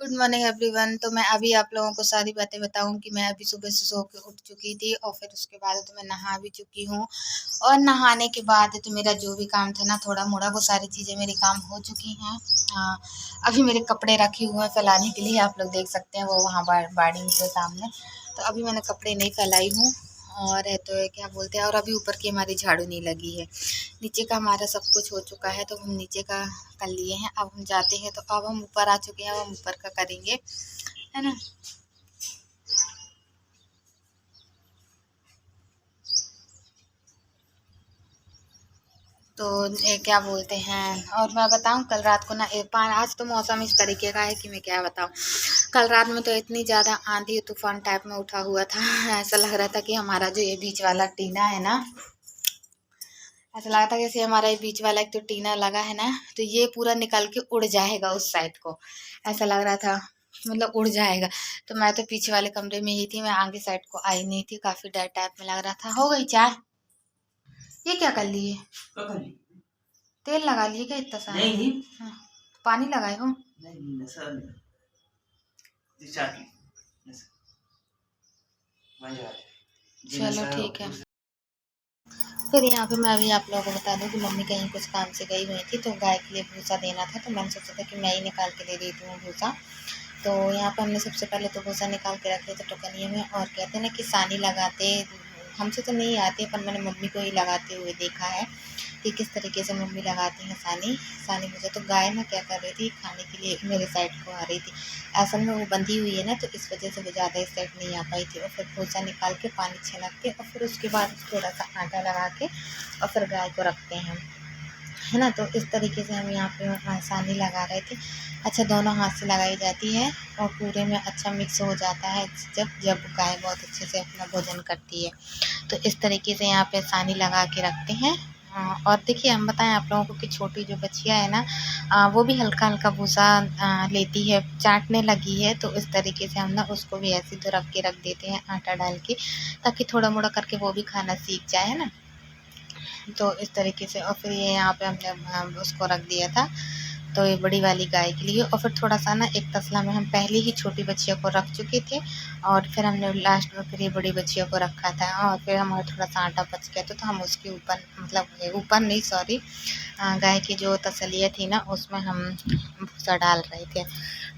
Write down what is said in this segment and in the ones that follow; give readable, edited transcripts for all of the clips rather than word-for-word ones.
Good morning everyone. तो मैं अभी आप लोगों को सारी बातें बताऊं कि मैं अभी सुबह से सो के उठ चुकी थी और फिर उसके बाद तो मैं नहा भी चुकी हूँ। और नहाने के बाद तो मेरा जो भी काम था ना थोड़ा मोड़ा वो सारी चीज़ें मेरे काम हो चुकी हैं। अभी मेरे कपड़े रखे हुए हैं फैलाने के लिए, आप लोग देख सकते हैं वो वहाँ बाड़ी के सामने। तो अभी मैंने कपड़े नहीं फैलाई हूँ और तो क्या बोलते हैं, और अभी ऊपर की हमारी झाड़ू नहीं लगी है। नीचे का हमारा सब कुछ हो चुका है तो हम नीचे का कर लिए हैं। अब हम जाते हैं तो अब हम ऊपर आ चुके हैं, अब हम ऊपर का करेंगे, है ना। तो क्या बोलते हैं, और मैं बताऊं कल रात को ना आज तो मौसम इस तरीके का है कि मैं क्या बताऊं। कल रात में तो इतनी ज़्यादा आंधी तूफान टाइप में उठा हुआ था, ऐसा लग रहा था कि हमारा जो ये बीच वाला टीना है ना, ऐसा लगा था जैसे हमारा ये बीच वाला एक तो टीना लगा है ना, तो ये पूरा निकल के उड़ जाएगा उस साइड को, ऐसा लग रहा था, मतलब उड़ जाएगा। तो मैं तो पीछे वाले कमरे में ही थी, मैं आगे साइड को आई नहीं थी, काफी डर टाइप में लग रहा था। हो गई चाय? ये क्या कर लिए? तेल लगा लिए क्या इतना सारा? नहीं। हाँ, पानी लगाए हो? नहीं, चलो ठीक है। फिर यहाँ पे मैं अभी आप लोगों को बता दूं कि मम्मी कहीं कुछ काम से गई हुई थी तो गाय के लिए भूसा देना था, तो मैंने सोचा था कि मैं ही निकाल के दे देती हूँ भूसा। तो यहाँ पे हमने सबसे पहले तो भूसा निकाल के रख लिया था टोकनिए में, और कहते हैं ना कि सानी लगाते, हमसे तो नहीं आती पर मैंने मम्मी को ही लगाते हुए देखा है कि किस तरीके से मम्मी लगाती हैं सानी सानी भूसा। तो गाय ना क्या कर रही थी, खाने के लिए मेरे साइड को आ रही थी। असल में वो बंधी हुई है ना, तो इस वजह से वो ज़्यादा इस साइड नहीं आ पाई थी। और फिर भूसा निकाल के पानी छिड़क के और फिर उसके बाद थोड़ा सा आटा लगा के और फिर गाय को रखते हैं, है ना। तो इस तरीके से हम यहाँ पे आसानी लगा रहे थे। अच्छा, दोनों हाथ से लगाई जाती है और पूरे में अच्छा मिक्स हो जाता है जब जब गाय बहुत अच्छे से अपना भोजन करती है। तो इस तरीके से यहाँ पे आसानी लगा के रखते हैं। और देखिए हम बताएं आप लोगों को कि छोटी जो बच्चियाँ है ना, वो भी हल्का हल्का भूसा लेती है, चाटने लगी है। तो इस तरीके से हम ना उसको भी ऐसे तो रख के रख देते हैं आटा डाल के, ताकि थोड़ा मोड़ा करके वो भी खाना सीख जाए, है ना। तो इस तरीके से और फिर ये यहाँ पे हमने उसको रख दिया था, तो ये बड़ी वाली गाय के लिए। और फिर थोड़ा सा ना एक तसला में हम पहले ही छोटी बच्चियों को रख चुके थे और फिर हमने लास्ट में फिर ये बड़ी बच्चियों को रखा था। और फिर हमारा थोड़ा सा आटा बच गया तो हम उसके ऊपर, मतलब ऊपर नहीं सॉरी, गाय की जो तसलियाँ थी ना उसमें हम भूसा डाल रहे थे,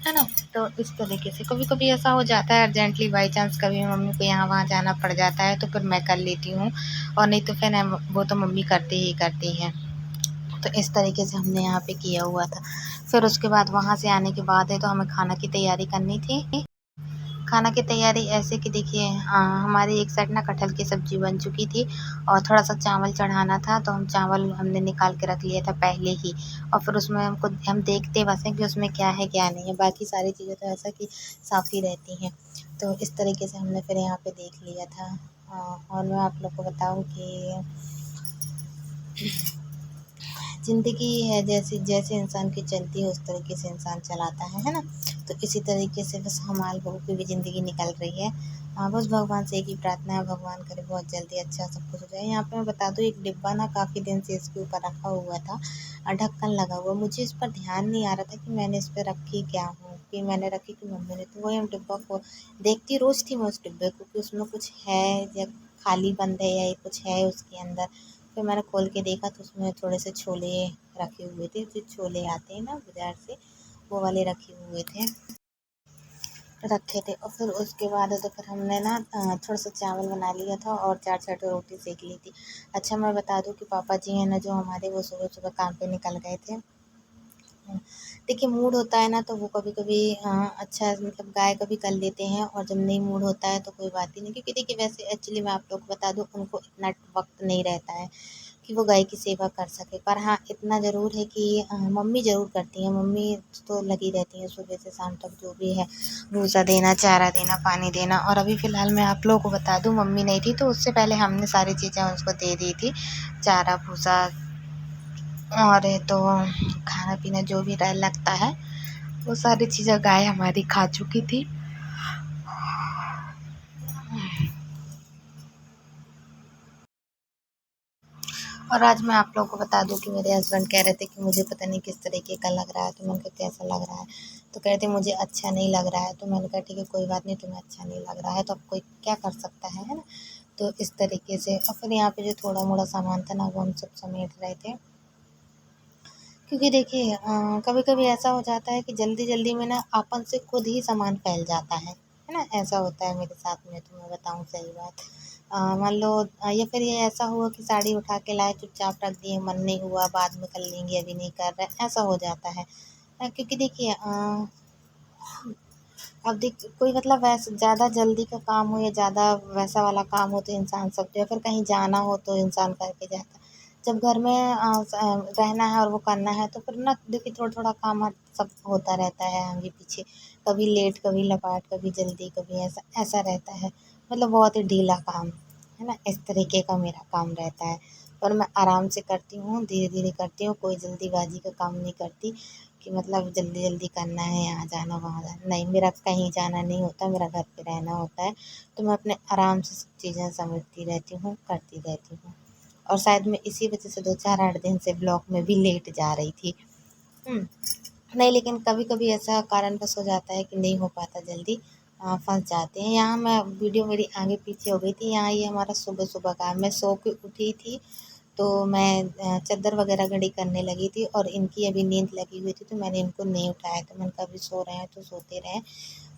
है ना। तो इस तरीके से कभी कभी ऐसा हो जाता है अर्जेंटली, बाई चांस कभी मम्मी को यहाँ वहाँ जाना पड़ जाता है तो फिर मैं कर लेती हूँ, और नहीं तो फिर वो तो मम्मी करती ही करती हैं। तो इस तरीके से हमने यहाँ पे किया हुआ था। फिर उसके बाद वहाँ से आने के बाद है तो हमें खाना की तैयारी करनी थी। खाना की तैयारी ऐसे कि देखिए, हमारी एक साइड ना कटहल की सब्ज़ी बन चुकी थी और थोड़ा सा चावल चढ़ाना था, तो हम चावल हमने निकाल के रख लिया था पहले ही। और फिर उसमें हम देखते बस हैं कि उसमें क्या है क्या नहीं है, बाकी सारी चीज़ें तो ऐसा कि साफ़ ही रहती हैं। तो इस तरीके से हमने फिर यहाँ पे देख लिया था। और मैं आप लोग को बताऊँ कि ज़िंदगी है जैसे जैसे इंसान की चलती है उस तरीके से इंसान चलाता है ना। तो इसी तरीके से बस हमारे बहू की भी ज़िंदगी निकल रही है। बस भगवान से एक ही प्रार्थना है, भगवान करे बहुत जल्दी अच्छा सब कुछ हो जाए। यहाँ पे मैं बता दूँ, एक डिब्बा ना काफ़ी दिन से इसके ऊपर रखा हुआ था, ढक्कन लगा हुआ। मुझे इस पर ध्यान नहीं आ रहा था कि मैंने इस पर रखी क्या हूँ, कि मैंने रखी कि मम्मी ने। तो वही हम डिब्बा को देखती रोज़ थी मैं उस डिब्बे को कि उसमें कुछ है या खाली बंद है या कुछ है उसके अंदर। फिर मैंने खोल के देखा तो उसमें थोड़े से छोले रखे हुए थे, जो छोले आते हैं ना बाज़ार से, वो वाले रखे थे। और फिर उसके बाद तो फिर हमने ना थोड़ा सा चावल बना लिया था और 4 रोटी सेक ली थी। अच्छा, मैं बता दूँ कि पापा जी हैं ना जो हमारे, वो सुबह सुबह काम पे निकल गए थे। देखिए मूड होता है ना तो वो कभी कभी अच्छा, मतलब गाय का भी कर लेते हैं, और जब नहीं मूड होता है तो कोई बात ही नहीं। क्योंकि देखिए वैसे एक्चुअली मैं आप लोग को बता दूँ, उनको इतना वक्त नहीं रहता है कि वो गाय की सेवा कर सके। पर हाँ, इतना ज़रूर है कि मम्मी ज़रूर करती हैं। मम्मी तो लगी रहती हैं सुबह से शाम तक, जो भी है भूसा देना, चारा देना, पानी देना। और अभी फ़िलहाल मैं आप लोगों को बता दूँ, मम्मी नहीं थी तो उससे पहले हमने सारी चीज़ें उसको दे दी थी, चारा भूसा और तो खाना पीना जो भी लगता है वो सारी चीज़ें गाय हमारी खा चुकी थी। और आज मैं आप लोगों को बता दूं कि मेरे हस्बैंड कह रहे थे कि मुझे पता नहीं किस तरीके का लग रहा है, तो मैंने कहा कैसा लग रहा है, तो कह रहे थे मुझे अच्छा नहीं लग रहा है। तो मैंने कहा ठीक है कोई बात नहीं, तुम्हें अच्छा नहीं लग रहा है तो अब कोई क्या कर सकता है ना। तो इस तरीके से और फिर यहाँ पे जो थोड़ा मोड़ा सामान था ना वो हम सब समेट रहे थे, क्योंकि देखिए कभी कभी ऐसा हो जाता है कि जल्दी जल्दी में ना अपन से खुद ही सामान फैल जाता है ना। ऐसा होता है मेरे साथ में, तो मैं बताऊँ सही बात। मान लो या फिर ये ऐसा हुआ कि साड़ी उठा के लाए, चुपचाप रख दिए, मन नहीं हुआ, बाद में कर लेंगे, अभी नहीं कर रहे, ऐसा हो जाता है। क्योंकि देखिए अब देख कोई मतलब वैसे ज़्यादा जल्दी का काम हो या ज़्यादा वैसा वाला काम हो तो इंसान सब, या फिर कहीं जाना हो तो इंसान करके जाता है। जब घर में रहना है और वो करना है तो फिर ना देखिए थोड़ा थोड़ा काम सब होता रहता है आगे पीछे, कभी लेट कभी लपाट कभी जल्दी कभी ऐसा ऐसा रहता है। मतलब बहुत ही ढीला काम है ना, इस तरीके का मेरा काम रहता है। पर मैं आराम से करती हूँ, धीरे धीरे करती हूँ, कोई जल्दीबाजी का काम नहीं करती कि मतलब जल्दी जल्दी करना है, यहाँ जाना वहाँ जाना, नहीं मेरा कहीं जाना नहीं होता, मेरा घर पे रहना होता है। तो मैं अपने आराम से सब चीज़ें समेटती रहती हूँ, करती रहती हूँ। और शायद मैं इसी वजह से 2-4-8 दिन से ब्लॉक में भी लेट जा रही थी। हुँ। नहीं, लेकिन कभी-कभी ऐसा कारणवश हो जाता है कि नहीं हो पाता जल्दी, फँस जाते हैं। यहाँ मैं वीडियो मेरी आगे पीछे हो गई थी, यहाँ ये हमारा सुबह-सुबह का है। मैं सो के उठी थी, तो मैं चद्दर वगैरह घड़ी करने लगी थी और इनकी अभी नींद लगी हुई थी, तो मैंने इनको नहीं उठाया। तो मैंने कहा अभी सो रहे हैं तो सोते रहें।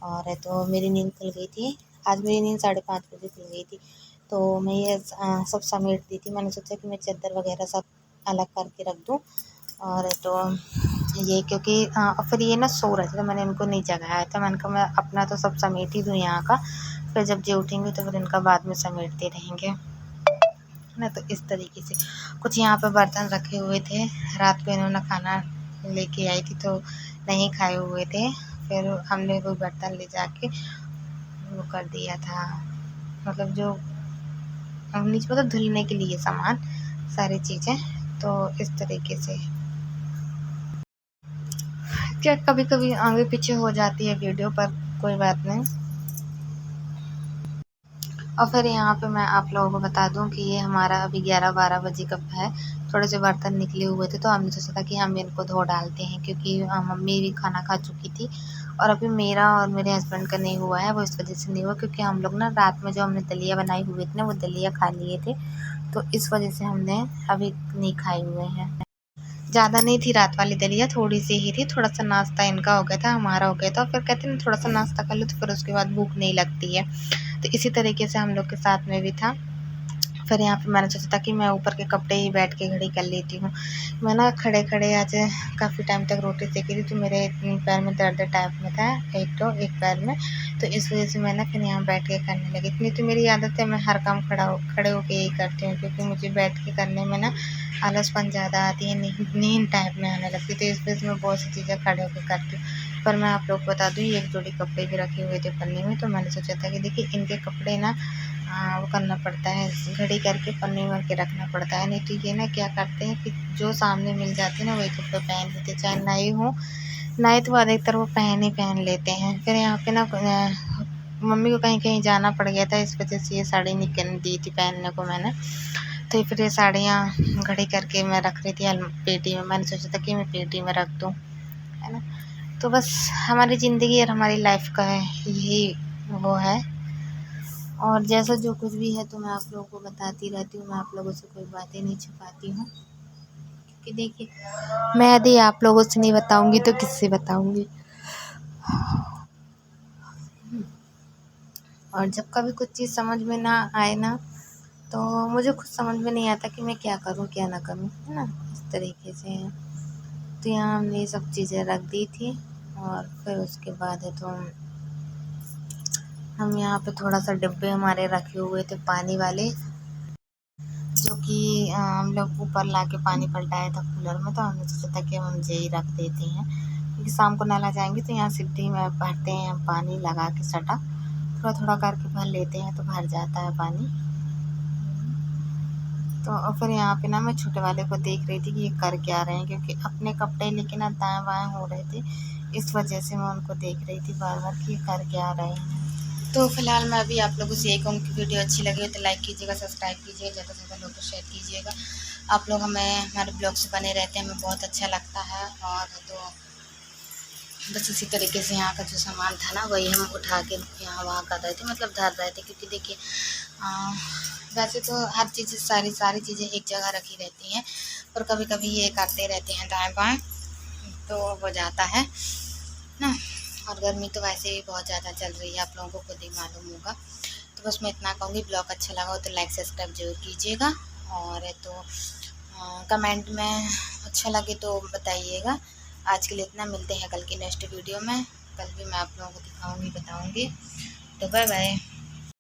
और तो मेरी नींद खुल गई थी, आज मेरी नींद 5:30 बजे खुल गई थी। तो मैं ये सब समेट दी थी। मैंने सोचा कि मैं चद्दर वगैरह सब अलग करके रख दूँ। और तो ये क्योंकि और फिर ये ना सो रहे थे तो मैंने इनको नहीं जगाया था। मैंने कहा मैं अपना तो सब समेट ही दूँ यहाँ का, फिर जब ये उठेंगे तो फिर इनका बाद में समेटते रहेंगे, है ना। तो इस तरीके से कुछ यहाँ पे बर्तन रखे हुए थे, रात को इन्होंने खाना लेके आई थी तो नहीं खाए हुए थे, फिर हमने वो बर्तन ले जाके वो कर दिया था, मतलब जो नीचे मतलब धुलने के लिए सामान सारी चीज़ें। तो इस तरीके से क्या कभी कभी आगे पीछे हो जाती है वीडियो, पर कोई बात नहीं। और फिर यहाँ पे मैं आप लोगों को बता दूँ कि ये हमारा अभी 11-12 बजे का है। थोड़े से बर्तन निकले हुए थे तो हमने सोचा था कि हम इनको धो डालते हैं, क्योंकि मम्मी भी खाना खा चुकी थी और अभी मेरा और मेरे हस्बैंड का नहीं हुआ है। वो इस वजह से नहीं हुआ क्योंकि हम लोग ना रात में जो हमने दलिया बनाई हुई थी ना वो दलिया खा लिए थे, तो इस वजह से हमने अभी नहीं खाए हुए हैं। ज़्यादा नहीं थी रात वाली दलिया, थोड़ी सी ही थी। थोड़ा सा नाश्ता इनका हो गया था, हमारा हो गया था, और फिर कहते हैं ना थोड़ा सा नाश्ता कर लो तो फिर उसके बाद भूख नहीं लगती है। तो इसी तरीके से हम लोग के साथ में भी था। फिर यहाँ पे मैंने सोचा था कि मैं ऊपर के कपड़े ही बैठ के घड़ी कर लेती हूँ। मैं ना खड़े खड़े आज काफ़ी टाइम तक रोटी सेकी थी, तो मेरे पैर में दर्द टाइप में था, एक पैर में। तो इस वजह से मैं ना फिर यहाँ बैठ के करने लगी। इतनी तो मेरी आदत है, मैं हर काम खड़े होके ही करती हूँ, क्योंकि मुझे बैठ के करने में ना आलसपन ज़्यादा आती है, नींद टाइप में आने लगती है, तो इस वजह से मैं बहुत सी चीज़ें खड़े होके करती हूँ। पर मैं आप लोग को बता दूँ, एक जोड़ी कपड़े भी रखे हुए थे पन्नी में, तो मैंने सोचा था कि देखिए इनके कपड़े ना वो करना पड़ता है, घड़ी करके पन्नी में के रखना पड़ता है। नहीं तो ये ना क्या करते हैं कि जो सामने मिल जाते हैं ना वही कपड़े पहन लेते हैं, चाहे नए हों, नए तो अधिकतर वो पहन लेते हैं। फिर यहाँ पे ना मम्मी को कहीं कहीं जाना पड़ गया था, इस वजह से ये साड़ी निकल दी थी पहनने को मैंने। तो फिर ये साड़ियाँ घड़ी करके मैं रख रही थी पेटी में। मैंने सोचा था कि मैं पेटी में रख दूँ, है ना। तो बस हमारी ज़िंदगी और हमारी लाइफ का है यही वो है। और जैसा जो कुछ भी है तो मैं आप लोगों को बताती रहती हूँ, मैं आप लोगों से कोई बातें नहीं छुपाती हूँ, क्योंकि देखिए मैं यदि आप लोगों से नहीं बताऊँगी तो किससे बताऊँगी। और जब कभी कुछ चीज़ समझ में ना आए ना, तो मुझे खुद समझ में नहीं आता कि मैं क्या करूँ क्या ना करूँ, है ना। इस तरीके से है। तो यहाँ हमने ये सब चीज़ें रख दी थी और फिर उसके बाद है तो हम यहाँ पे थोड़ा सा डिब्बे हमारे रखे हुए थे पानी वाले, जो कि हम लोग ऊपर ला के पानी पलटाया था कूलर में, तो हमने सोचा था कि हम यही रख देते हैं, क्योंकि शाम को नहला जाएंगे तो यहाँ सीढ़ी में भरते हैं पानी लगा के सटा, थोड़ा थोड़ा करके भर लेते हैं तो भर जाता है पानी। तो और फिर यहाँ पे ना मैं छोटे वाले को देख रही थी कि ये कर क्या रहे हैं, क्योंकि अपने कपड़े लेके ना दाएं बाएं हो रहे थे, इस वजह से मैं उनको देख रही थी बार बार कि ये कर क्या रहे हैं। तो फिलहाल मैं अभी आप लोगों से यही कहूँगी कि वीडियो अच्छी लगी हो तो लाइक कीजिएगा, सब्सक्राइब कीजिएगा, ज़्यादा से ज़्यादा लोग को शेयर कीजिएगा। आप लोग हमें हमारे ब्लॉग से बने रहते हैं, हमें बहुत अच्छा लगता है। और तो बस इसी तरीके से यहाँ का जो सामान था ना वही हम उठा के यहाँ वहाँ कर रहे थे, मतलब धर रहे थे, क्योंकि देखिए वैसे तो हर चीज़ सारी चीज़ें एक जगह रखी रहती हैं, पर कभी कभी ये करते रहते हैं दाएँ बाएँ, तो हो जाता है ना। और गर्मी तो वैसे भी बहुत ज़्यादा चल रही है, आप लोगों को खुद ही मालूम होगा। तो बस मैं इतना कहूँगी, ब्लॉग अच्छा लगा हो तो लाइक सब्सक्राइब जरूर कीजिएगा। और तो कमेंट में अच्छा लगे तो बताइएगा। आज के लिए इतना, मिलते हैं कल की नेक्स्ट वीडियो में। कल भी मैं आप लोगों को दिखाऊंगी, बताऊंगी। तो बाय बाय।